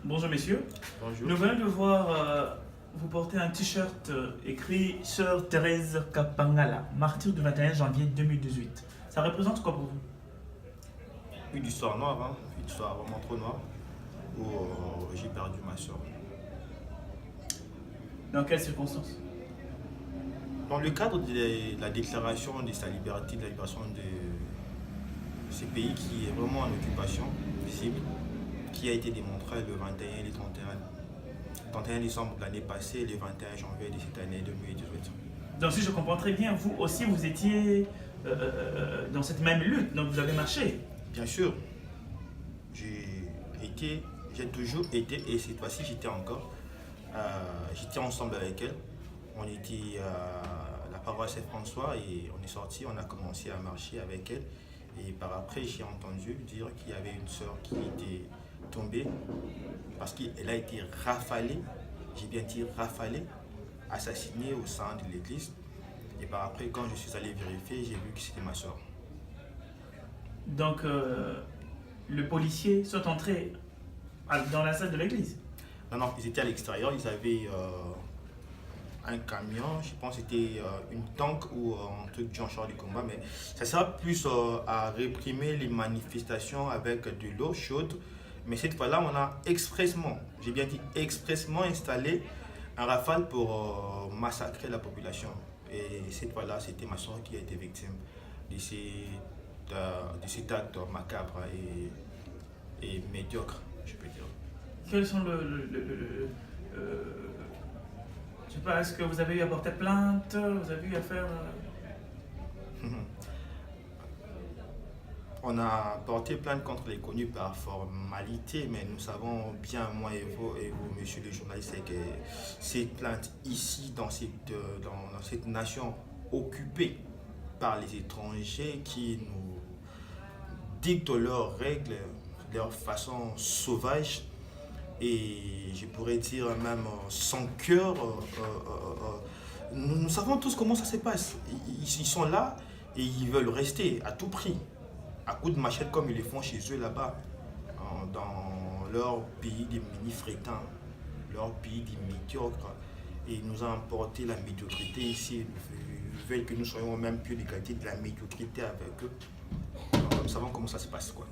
Bonjour messieurs. Bonjour. Nous venons de voir vous porter un t-shirt écrit Sœur Thérèse Kapangala, martyr du 21 janvier 2018. Ça représente quoi pour vous? Une histoire noire, hein? Une histoire vraiment trop noire, où j'ai perdu ma soeur. Dans quelles circonstances? Dans le cadre de la déclaration de sa liberté, de la libération de ce pays qui est vraiment en occupation visible, qui a été démontré le 21 et le 31 décembre de l'année passée et le 21 janvier de cette année 2018. Donc si je comprends très bien, vous aussi vous étiez dans cette même lutte, donc vous avez marché. Bien sûr, j'ai toujours été, et cette fois-ci j'étais encore, j'étais ensemble avec elle. On était à la paroisse Saint-François et on est sorti, on a commencé à marcher avec elle. Et par après, j'ai entendu dire qu'il y avait une sœur qui était tombée parce qu'elle a été rafalée, j'ai bien dit rafalée, assassinée au sein de l'église. Et par après, quand je suis allé vérifier, j'ai vu que c'était ma sœur. Donc le policier sont entrés dans la salle de l'église. Non, non, ils étaient à l'extérieur, ils avaient un camion, je pense que c'était une tank ou un truc du genre de combat, mais ça sert plus à réprimer les manifestations avec de l'eau chaude. Mais cette fois-là, on a expressement, j'ai bien dit expressement installé un rafale pour massacrer la population. Et cette fois-là, c'était ma soeur qui a été victime de cet acte macabre et médiocre, je peux dire. Quels sont je sais pas, est-ce que vous avez eu à porter plainte? Vous avez eu à faire... On a porté plainte contre les connus par formalité, mais nous savons bien, moi et vous, monsieur le journaliste, que ces plaintes ici, dans cette nation occupée par les étrangers qui nous dictent leurs règles, leur façon sauvage, et je pourrais dire même sans cœur. Nous savons tous comment ça se passe. Ils sont là et ils veulent rester à tout prix, à coups de machette comme ils le font chez eux là-bas, dans leur pays des mini-frétins, leur pays des médiocres. Et ils nous ont importé la médiocrité ici. Ils veulent que nous soyons au même pied d'égalité de la médiocrité avec eux. Alors, nous savons comment ça se passe, quoi.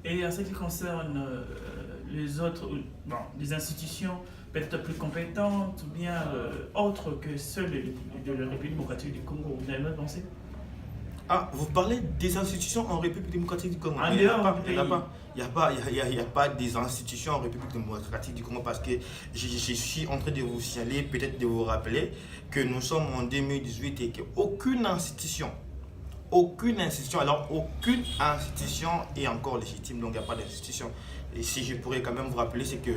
Et en ce qui concerne les autres, bon, les institutions peut-être plus compétentes ou bien autres que celles de la République démocratique du Congo, vous avez même pensé? Ah, vous parlez des institutions en République démocratique du Congo? En Il n'y a dehors pas, du il y a pays. pas, il y a pas, il y a pas des institutions en République démocratique du Congo parce que je suis en train de vous signaler, peut-être de vous rappeler que nous sommes en 2018 et qu'aucune institution, alors aucune institution est encore légitime, donc il n'y a pas d'institution. Et si je pourrais quand même vous rappeler, c'est que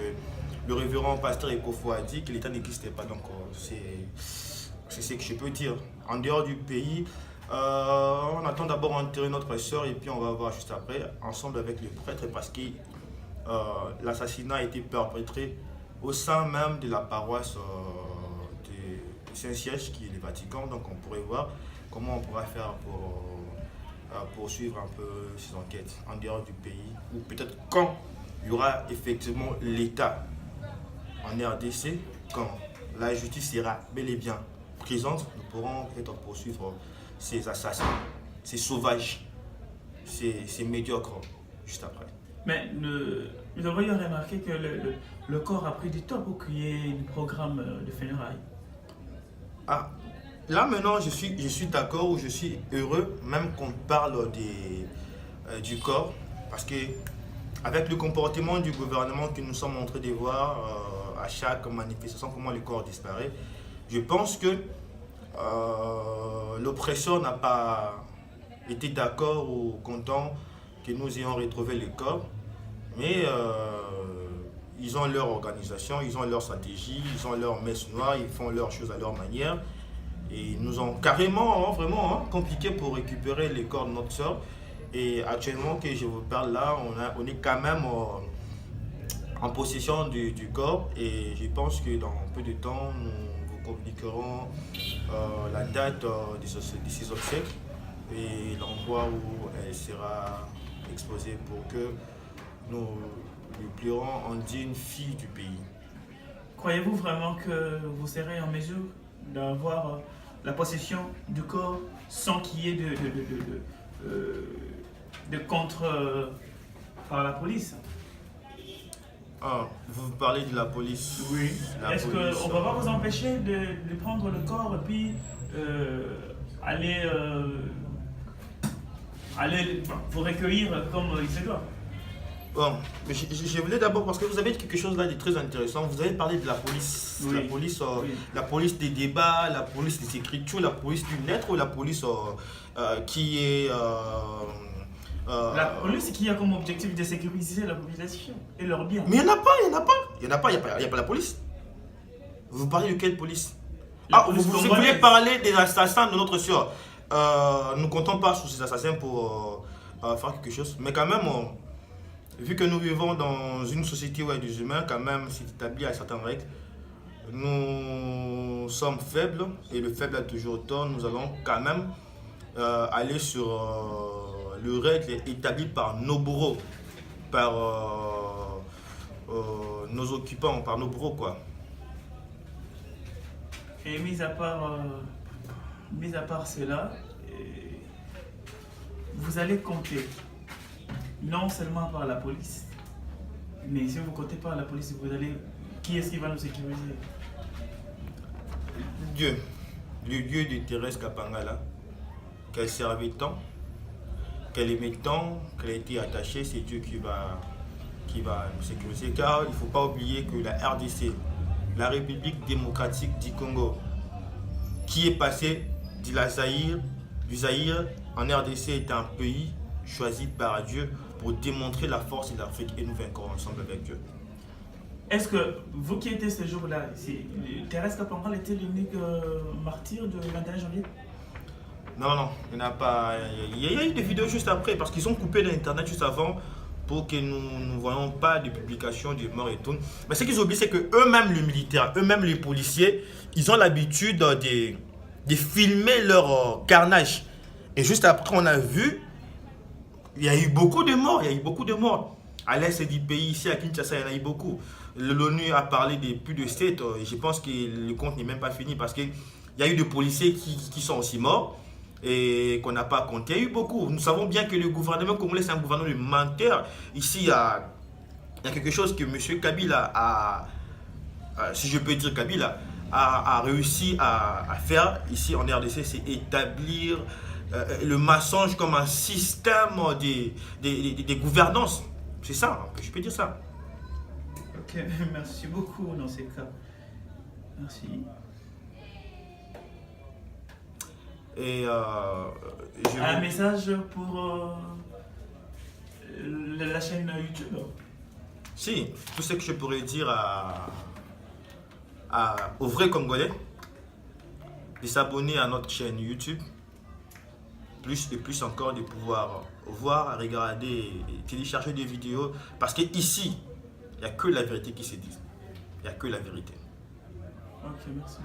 le révérend pasteur Ekofo a dit que l'État n'existait pas, donc c'est ce que je peux dire. En dehors du pays, on attend d'abord enterrer notre soeur et puis on va voir juste après, ensemble avec le prêtre, parce que l'assassinat a été perpétré au sein même de la paroisse de Saint-Siège, qui est le Vatican. Donc on pourrait voir comment on pourra faire pour poursuivre un peu ces enquêtes en dehors du pays, ou peut-être quand il y aura effectivement l'État en RDC, quand la justice sera bel et bien présente, nous pourrons peut-être poursuivre ces assassins, ces sauvages, ces médiocres juste après. Mais nous devrions remarquer que le corps a pris du temps pour qu'il y ait un programme de funérailles. Ah, là maintenant je suis d'accord, ou je suis heureux même qu'on parle du corps, parce que avec le comportement du gouvernement que nous sommes en train de voir à chaque manifestation, comment le corps disparaît, je pense que l'oppresseur n'a pas été d'accord ou content que nous ayons retrouvé le corps, mais ils ont leur organisation, ils ont leur stratégie, ils ont leur messe noire, ils font leurs choses à leur manière. Et ils nous ont carrément, vraiment compliqué pour récupérer les corps de notre soeur. Et actuellement que je vous parle là, on est quand même en possession du corps. Et je pense que dans peu de temps, nous vous communiquerons la date de ces obsèques et l'endroit où elle sera exposée pour que nous lui pleurant en digne fille du pays. Croyez-vous vraiment que vous serez en mesure d'avoir la possession du corps sans qu'il y ait de contre par la police? Ah, vous parlez de la police. Oui. La Est-ce qu'on police, ne va pas vous empêcher de prendre le corps et puis aller vous recueillir comme il se doit? Bon, mais je voulais d'abord, parce que vous avez dit quelque chose là de très intéressant, vous avez parlé de la police, Oui. Oui. La police des débats, la police des écritures, la police du net ou la police qui est... La police qui a comme objectif de sécuriser la population et leurs biens. Mais il n'y en a pas, il n'y en a pas, il n'y a pas la police. Vous parlez de quelle police? Police vous congolaise. voulez parler des assassins de notre soeur. Nous ne comptons pas sur ces assassins pour faire quelque chose, mais quand même... vu que nous vivons dans une société où il y a des humains, quand même, c'est établi à certaines règles. Nous sommes faibles et le faible a toujours tort. Nous allons quand même aller sur le règle établi par nos bourreaux, par nos occupants, par nos bourreaux, quoi. Et mis à part cela, vous allez compter non seulement par la police, mais si vous comptez par la police, vous allez... Qui est-ce qui va nous sécuriser? Dieu, le Dieu de Thérèse Kapangala, qu'elle servait tant, qu'elle aimait tant, qu'elle a été attachée, c'est Dieu qui va nous sécuriser. Car il ne faut pas oublier que la RDC, la République démocratique du Congo, qui est passée du Zaïre en RDC, est un pays choisi par Dieu pour démontrer la force de l'Afrique et nous vaincrons ensemble avec Dieu. Est-ce que vous qui étiez ce jour-là, Thérèse Kapangala était l'unique martyr du 21 janvier? Non, il n'y en a pas. Il y a eu des vidéos juste après parce qu'ils ont coupé l'internet juste avant pour que nous ne voyons pas de publications de morts et tout. Mais ce qu'ils oublient, c'est que eux-mêmes, les militaires, eux-mêmes, les policiers, ils ont l'habitude de filmer leur carnage. Et juste après, on a vu, il y a eu beaucoup de morts. À l'est du pays, ici à Kinshasa, il y en a eu beaucoup. L'ONU a parlé de plus de 7. Je pense que le compte n'est même pas fini parce qu'il y a eu des policiers qui sont aussi morts et qu'on n'a pas compté. Il y a eu beaucoup. Nous savons bien que le gouvernement congolais, c'est un gouvernement de menteurs. Ici, il y a quelque chose que M. Kabila si je peux dire Kabila, a réussi à faire ici en RDC, c'est établir le mensonge comme un système de gouvernance. C'est ça, je peux dire ça. Ok, merci beaucoup dans ces cas. Merci. Et Un message pour la chaîne YouTube? Si, tout ce que je pourrais dire aux vrais Congolais, de s'abonner à notre chaîne YouTube, plus et plus encore de pouvoir voir, regarder, télécharger des vidéos, parce qu'ici, il n'y a que la vérité qui se dit. Il n'y a que la vérité. Ok, merci.